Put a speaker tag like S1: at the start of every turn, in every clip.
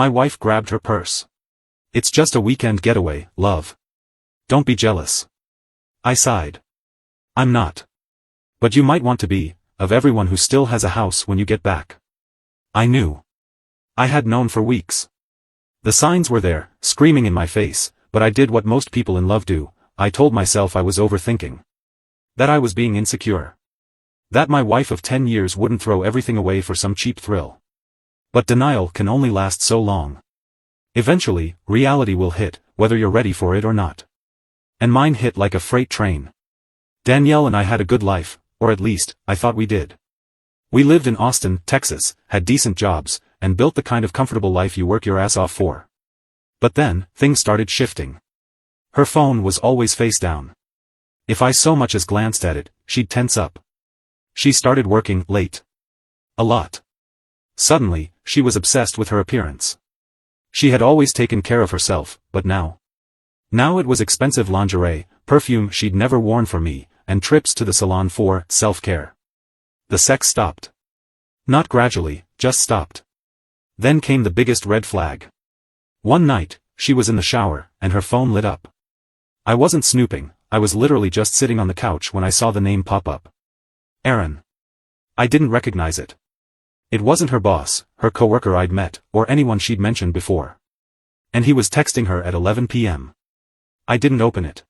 S1: My wife grabbed her purse. It's just a weekend getaway, love. Don't be jealous. I sighed. I'm not. But you might want to be, of everyone who still has a house when you get back. I knew. I had known for weeks. The signs were there, screaming in my face, but I did what most people in love do. I told myself I was overthinking. That I was being insecure. That my wife of 10 years wouldn't throw everything away for some cheap thrill. But denial can only last so long. Eventually, reality will hit, whether you're ready for it or not. And mine hit like a freight train. Danielle and I had a good life, or at least, I thought we did. We lived in Austin, Texas, had decent jobs, and built the kind of comfortable life you work your ass off for. But then, things started shifting. Her phone was always face down. If I so much as glanced at it, she'd tense up. She started working late. A lot. Suddenly, she was obsessed with her appearance. She had always taken care of herself, but now it was expensive lingerie, perfume she'd never worn for me, and trips to the salon for self-care. The sex stopped. Not gradually, just stopped. Then came the biggest red flag. One night, she was in the shower, and her phone lit up. I wasn't snooping, I was literally just sitting on the couch when I saw the name pop up. Aaron. I didn't recognize it. It wasn't her boss, her coworker I'd met, or anyone she'd mentioned before. And he was texting her at 11 p.m. I didn't open it.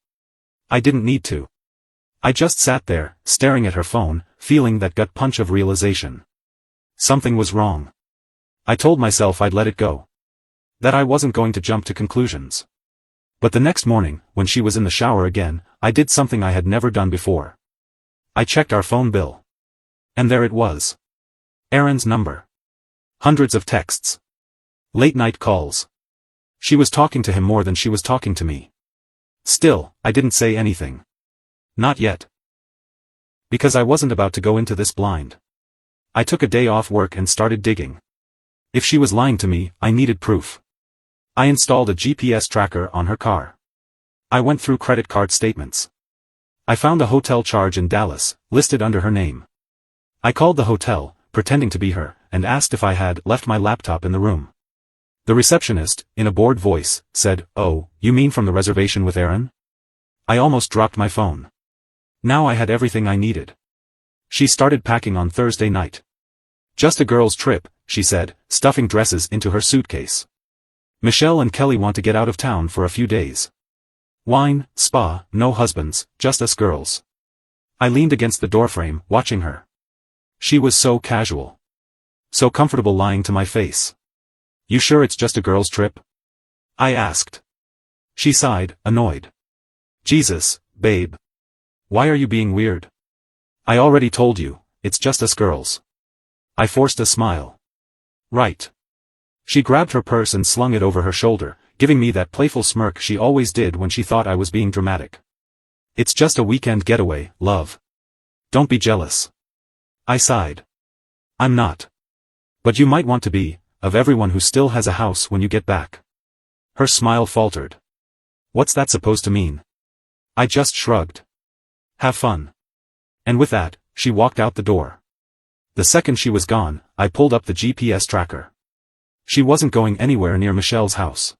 S1: I didn't need to. I just sat there, staring at her phone, feeling that gut punch of realization. Something was wrong. I told myself I'd let it go. That I wasn't going to jump to conclusions. But the next morning, when she was in the shower again, I did something I had never done before. I checked our phone bill. And there it was. Aaron's number. Hundreds of texts. Late-night calls. She was talking to him more than she was talking to me. Still, I didn't say anything. Not yet. Because I wasn't about to go into this blind. I took a day off work and started digging. If she was lying to me, I needed proof. I installed a GPS tracker on her car. I went through credit card statements. I found a hotel charge in Dallas, listed under her name. I called the hotel, pretending to be her, and asked if I had left my laptop in the room. The receptionist, in a bored voice, said, "Oh, you mean from the reservation with Aaron?" I almost dropped my phone. Now I had everything I needed. She started packing on Thursday night. "Just a girl's trip," she said, stuffing dresses into her suitcase. "Michelle and Kelly want to get out of town for a few days. Wine, spa, no husbands, just us girls." I leaned against the doorframe, watching her. She was so casual. So comfortable lying to my face. "You sure it's just a girl's trip?" I asked. She sighed, annoyed. "Jesus, babe. Why are you being weird? I already told you, it's just us girls." I forced a smile. "Right." She grabbed her purse and slung it over her shoulder, giving me that playful smirk she always did when she thought I was being dramatic. "It's just a weekend getaway, love. Don't be jealous." I sighed. "I'm not. But you might want to be, of everyone who still has a house when you get back." Her smile faltered. "What's that supposed to mean?" I just shrugged. "Have fun." And with that, she walked out the door. The second she was gone, I pulled up the GPS tracker. She wasn't going anywhere near Michelle's house.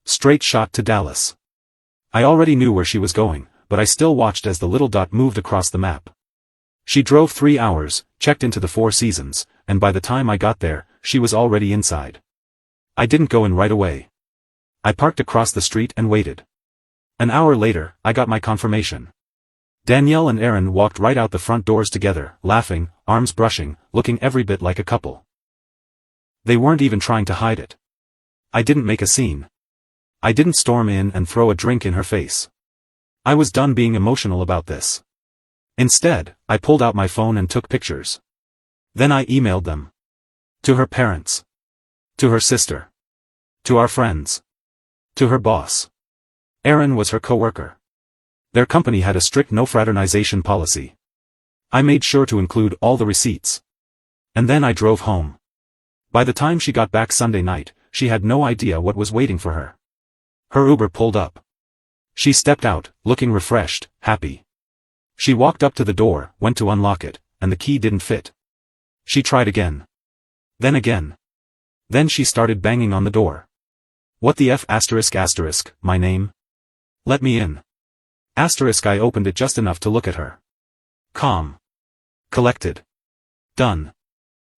S1: Straight shot to Dallas. I already knew where she was going, but I still watched as the little dot moved across the map. She drove 3 hours, checked into the Four Seasons, and by the time I got there, she was already inside. I didn't go in right away. I parked across the street and waited. An hour later, I got my confirmation. Danielle and Aaron walked right out the front doors together, laughing, arms brushing, looking every bit like a couple. They weren't even trying to hide it. I didn't make a scene. I didn't storm in and throw a drink in her face. I was done being emotional about this. Instead, I pulled out my phone and took pictures. Then I emailed them. To her parents. To her sister. To our friends. To her boss. Aaron was her coworker. Their company had a strict no fraternization policy. I made sure to include all the receipts. And then I drove home. By the time she got back Sunday night, she had no idea what was waiting for her. Her Uber pulled up. She stepped out, looking refreshed, happy. She walked up to the door, went to unlock it, and the key didn't fit. She tried again. Then again. Then she started banging on the door. What the F***, my name? Let me in. I opened it just enough to look at her. Calm. Collected. Done.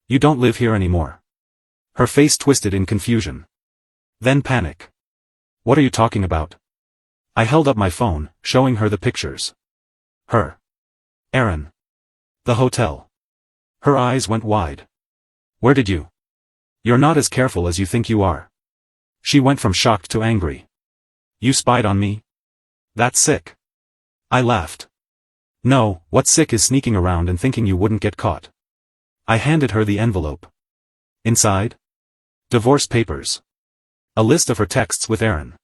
S1: You don't live here anymore. Her face twisted in confusion. Then panic. What are you talking about? I held up my phone, showing her the pictures. Her. Aaron. The hotel. Her eyes went wide. Where did you? You're not as careful as you think you are. She went from shocked to angry. You spied on me? That's sick. I laughed. No, what's sick is sneaking around and thinking you wouldn't get caught. I handed her the envelope. Inside? Divorce papers. A list of her texts with Aaron.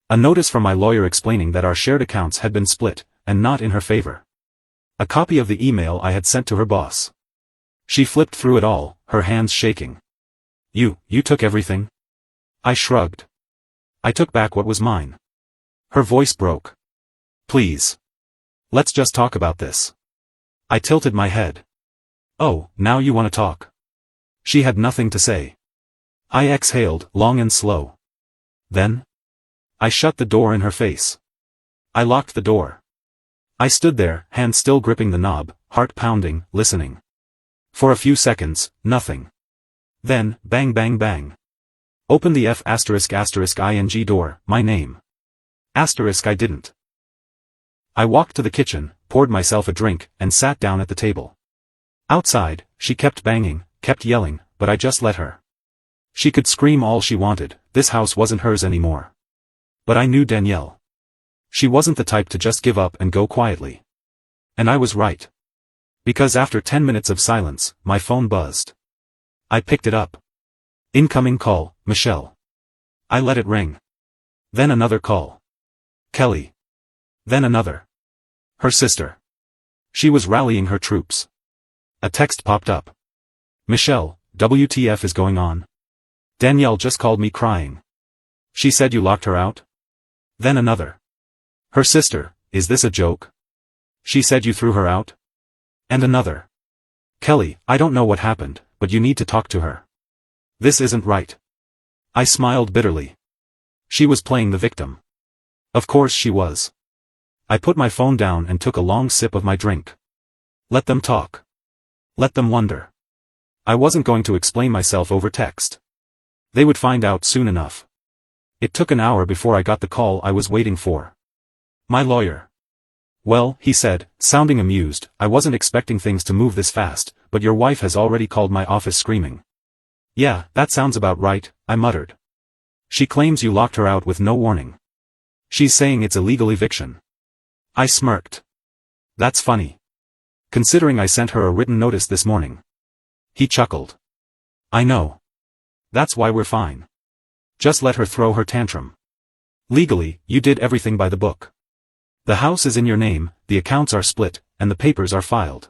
S1: A notice from my lawyer explaining that our shared accounts had been split, and not in her favor. A copy of the email I had sent to her boss. She flipped through it all, her hands shaking. You took everything? I shrugged. I took back what was mine. Her voice broke. Please. Let's just talk about this. I tilted my head. Oh, now you want to talk? She had nothing to say. I exhaled, long and slow. Then? I shut the door in her face. I locked the door. I stood there, hand still gripping the knob, heart pounding, listening. For a few seconds, nothing. Then, bang bang bang. Open the F***, ing door, my name. I didn't. I walked to the kitchen, poured myself a drink, and sat down at the table. Outside, she kept banging, kept yelling, but I just let her. She could scream all she wanted, this house wasn't hers anymore. But I knew Danielle. She wasn't the type to just give up and go quietly. And I was right. Because after 10 minutes of silence, my phone buzzed. I picked it up. Incoming call, Michelle. I let it ring. Then another call. Kelly. Then another. Her sister. She was rallying her troops. A text popped up. Michelle, WTF is going on? Danielle just called me crying. She said you locked her out? Then another. Her sister, is this a joke? She said you threw her out? And another. Kelly, I don't know what happened, but you need to talk to her. This isn't right. I smiled bitterly. She was playing the victim. Of course she was. I put my phone down and took a long sip of my drink. Let them talk. Let them wonder. I wasn't going to explain myself over text. They would find out soon enough. It took an hour before I got the call I was waiting for. My lawyer. Well, he said, sounding amused, I wasn't expecting things to move this fast, but your wife has already called my office screaming. Yeah, that sounds about right, I muttered. She claims you locked her out with no warning. She's saying it's illegal eviction. I smirked. That's funny. Considering I sent her a written notice this morning. He chuckled. I know. That's why we're fine. Just let her throw her tantrum. Legally, you did everything by the book. The house is in your name, the accounts are split, and the papers are filed.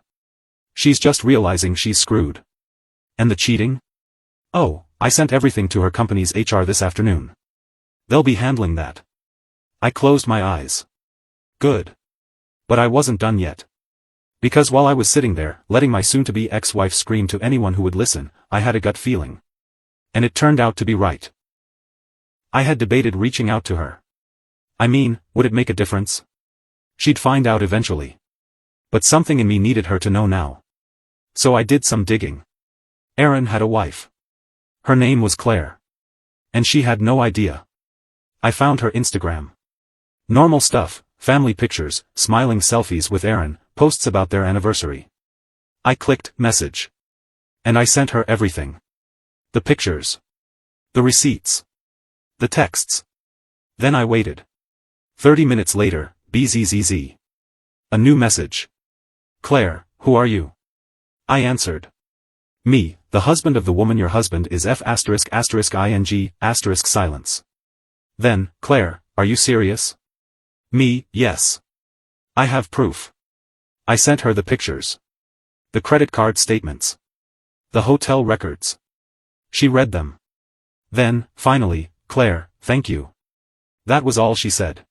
S1: She's just realizing she's screwed. And the cheating? Oh, I sent everything to her company's HR this afternoon. They'll be handling that. I closed my eyes. Good. But I wasn't done yet. Because while I was sitting there, letting my soon-to-be ex-wife scream to anyone who would listen, I had a gut feeling. And it turned out to be right. I had debated reaching out to her. I mean, would it make a difference? She'd find out eventually. But something in me needed her to know now. So I did some digging. Aaron had a wife. Her name was Claire. And she had no idea. I found her Instagram. Normal stuff, family pictures, smiling selfies with Aaron, posts about their anniversary. I clicked message. And I sent her everything. The pictures. The receipts. The texts. Then I waited. 30 minutes later, BZZZ. A new message. Claire, who are you? I answered. Me, the husband of the woman your husband is F*****ing**, silence. Then, Claire, are you serious? Me, yes. I have proof. I sent her the pictures. The credit card statements. The hotel records. She read them. Then, finally, Claire, thank you. That was all she said.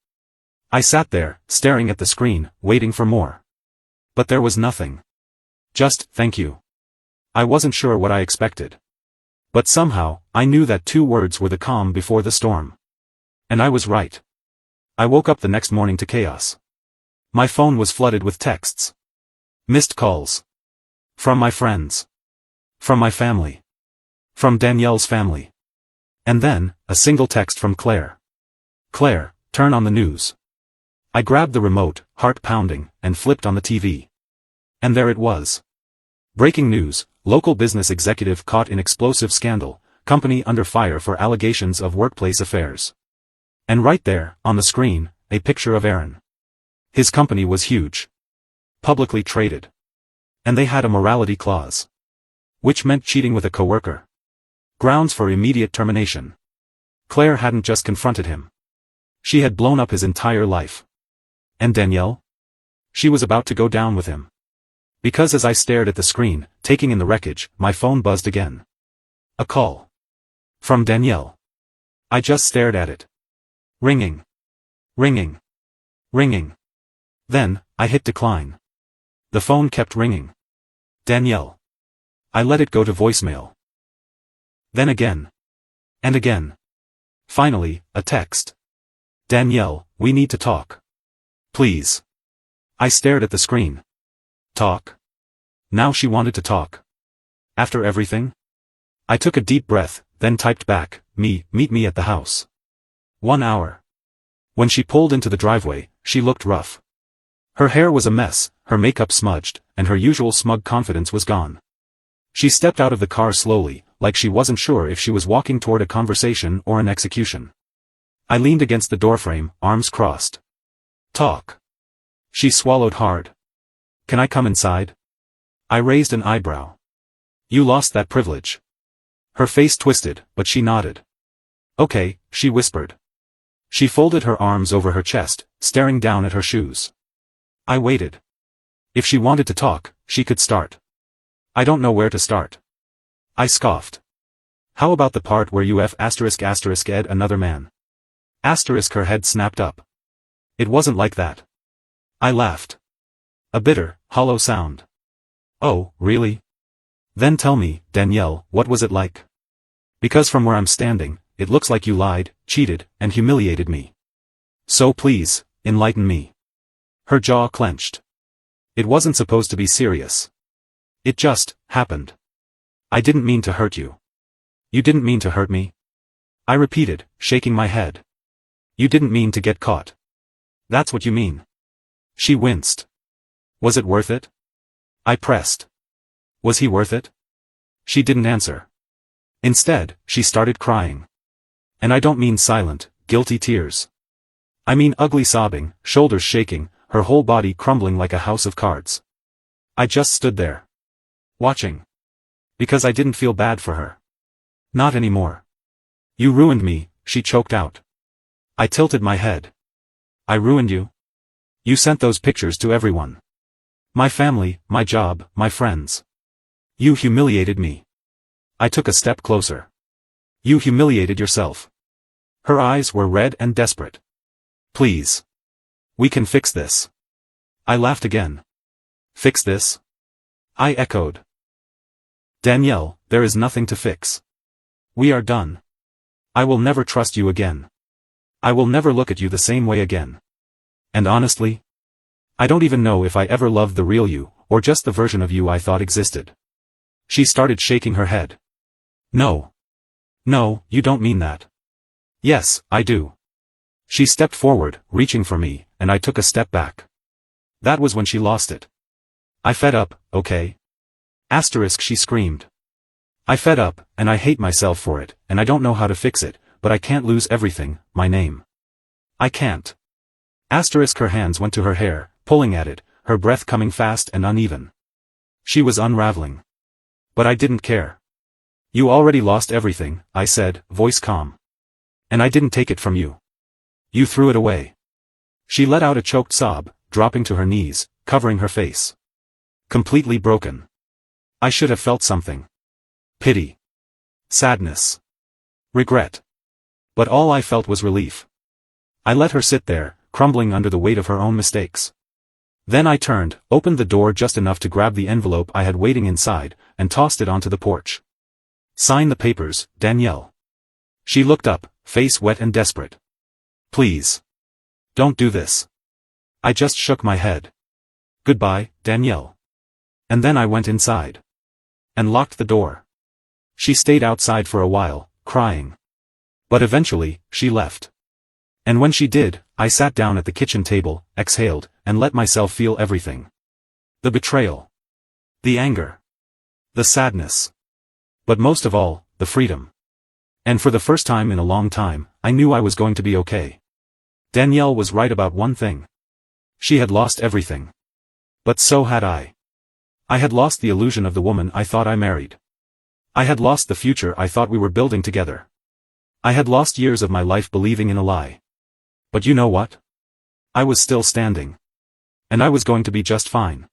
S1: I sat there, staring at the screen, waiting for more. But there was nothing. Just, thank you. I wasn't sure what I expected. But somehow, I knew that 2 words were the calm before the storm. And I was right. I woke up the next morning to chaos. My phone was flooded with texts. Missed calls. From my friends. From my family. From Danielle's family. And then, a single text from Claire. Claire, turn on the news. I grabbed the remote, heart pounding, and flipped on the TV. And there it was. Breaking news, local business executive caught in explosive scandal, company under fire for allegations of workplace affairs. And right there, on the screen, a picture of Aaron. His company was huge. Publicly traded. And they had a morality clause. Which meant cheating with a coworker. Grounds for immediate termination. Claire hadn't just confronted him. She had blown up his entire life. And Danielle? She was about to go down with him. Because as I stared at the screen, taking in the wreckage, my phone buzzed again. A call. From Danielle. I just stared at it. Ringing. Ringing. Ringing. Then, I hit decline. The phone kept ringing. Danielle. I let it go to voicemail. Then again. And again. Finally, a text. Danielle, we need to talk. Please. I stared at the screen. Talk? Now she wanted to talk. After everything? I took a deep breath, then typed back, meet me at the house. 1 hour. When she pulled into the driveway, she looked rough. Her hair was a mess, her makeup smudged, and her usual smug confidence was gone. She stepped out of the car slowly, like she wasn't sure if she was walking toward a conversation or an execution. I leaned against the doorframe, arms crossed. Talk. She swallowed hard. Can I come inside? I raised an eyebrow. You lost that privilege. Her face twisted, but she nodded. Okay, she whispered. She folded her arms over her chest, staring down at her shoes. I waited. If she wanted to talk, she could start. I don't know where to start. I scoffed. How about the part where you ed another man? Her head snapped up. It wasn't like that. I laughed. A bitter, hollow sound. Oh, really? Then tell me, Danielle, what was it like? Because from where I'm standing, it looks like you lied, cheated, and humiliated me. So please, enlighten me. Her jaw clenched. It wasn't supposed to be serious. It just happened. I didn't mean to hurt you. You didn't mean to hurt me? I repeated, shaking my head. You didn't mean to get caught. That's what you mean. She winced. Was it worth it? I pressed. Was he worth it? She didn't answer. Instead, she started crying. And I don't mean silent, guilty tears. I mean ugly sobbing, shoulders shaking, her whole body crumbling like a house of cards. I just stood there. Watching. Because I didn't feel bad for her. Not anymore. You ruined me, she choked out. I tilted my head. I ruined you? You sent those pictures to everyone. My family, my job, my friends. You humiliated me. I took a step closer. You humiliated yourself. Her eyes were red and desperate. Please. We can fix this. I laughed again. Fix this? I echoed. Danielle, there is nothing to fix. We are done. I will never trust you again. I will never look at you the same way again. And honestly, I don't even know if I ever loved the real you, or just the version of you I thought existed. She started shaking her head. No. No, you don't mean that. Yes, I do. She stepped forward, reaching for me, and I took a step back. That was when she lost it. I fed up, okay? She screamed. I fed up, and I hate myself for it, and I don't know how to fix it, but I can't lose everything, my name. I can't. Her hands went to her hair, pulling at it, her breath coming fast and uneven. She was unraveling. But I didn't care. You already lost everything, I said, voice calm. And I didn't take it from you. You threw it away. She let out a choked sob, dropping to her knees, covering her face. Completely broken. I should have felt something. Pity. Sadness. Regret. But all I felt was relief. I let her sit there, crumbling under the weight of her own mistakes. Then I turned, opened the door just enough to grab the envelope I had waiting inside, and tossed it onto the porch. Sign the papers, Danielle. She looked up, face wet and desperate. Please. Don't do this. I just shook my head. Goodbye, Danielle. And then I went inside. And locked the door. She stayed outside for a while, crying. But eventually, she left. And when she did, I sat down at the kitchen table, exhaled, and let myself feel everything. The betrayal. The anger. The sadness. But most of all, the freedom. And for the first time in a long time, I knew I was going to be okay. Danielle was right about one thing. She had lost everything. But so had I. I had lost the illusion of the woman I thought I married. I had lost the future I thought we were building together. I had lost years of my life believing in a lie. But you know what? I was still standing. And I was going to be just fine.